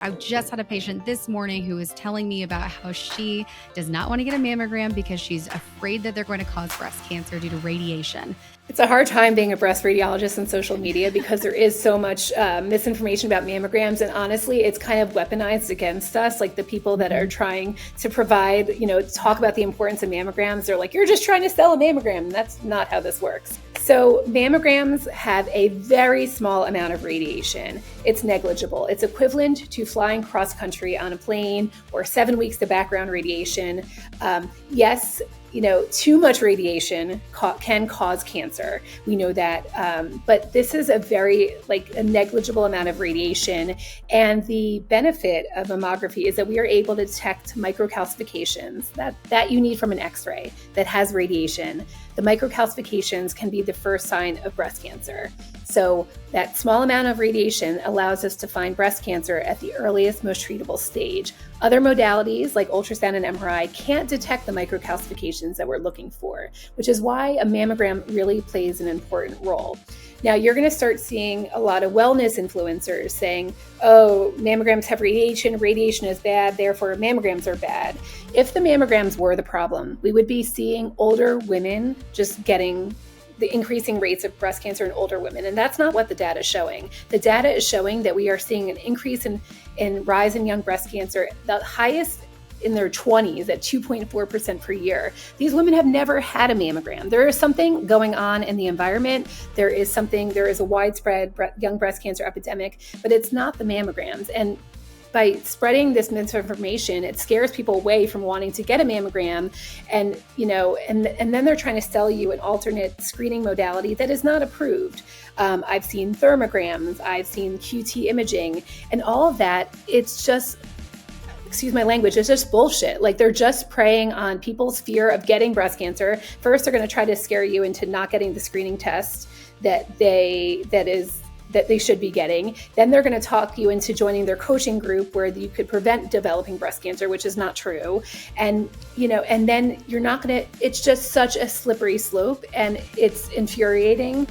I just had a patient this morning who was telling me about how she does not want to get a mammogram because she's afraid that they're going to cause breast cancer due to radiation. It's a hard time being a breast radiologist on social media because there is so much misinformation about mammograms. And honestly, it's kind of weaponized against us. Like the people that are trying to provide, talk about the importance of mammograms, they're like, you're just trying to sell a mammogram. And that's not how this works. So mammograms have a very small amount of radiation. It's negligible. It's equivalent to flying cross country on a plane or 7 weeks of background radiation. Yes, too much radiation can cause cancer. We know that, but this is a negligible amount of radiation. And the benefit of mammography is that we are able to detect microcalcifications that you need from an X-ray that has radiation. The microcalcifications can be the first sign of breast cancer. So that small amount of radiation allows us to find breast cancer at the earliest, most treatable stage. Other modalities like ultrasound and MRI can't detect the microcalcifications that we're looking for, which is why a mammogram really plays an important role. Now, you're going to start seeing a lot of wellness influencers saying, oh, mammograms have radiation is bad, therefore mammograms are bad. If the mammograms were the problem, we would be seeing older women just getting the increasing rates of breast cancer in older women. And that's not what the data is showing. The data is showing that we are seeing an increase in rise in young breast cancer, the highest in their 20s at 2.4% per year. These women have never had a mammogram. There is something going on in the environment. There is a widespread young breast cancer epidemic, but it's not the mammograms. And by spreading this misinformation, it scares people away from wanting to get a mammogram. And then they're trying to sell you an alternate screening modality that is not approved. I've seen thermograms, I've seen QT imaging, and all of that, it's just, excuse my language, it's just bullshit. Like they're just preying on people's fear of getting breast cancer. First, they're going to try to scare you into not getting the screening test that they should be getting. Then they're going to talk you into joining their coaching group where you could prevent developing breast cancer, which is not true. And then you're not going to, it's just such a slippery slope and it's infuriating.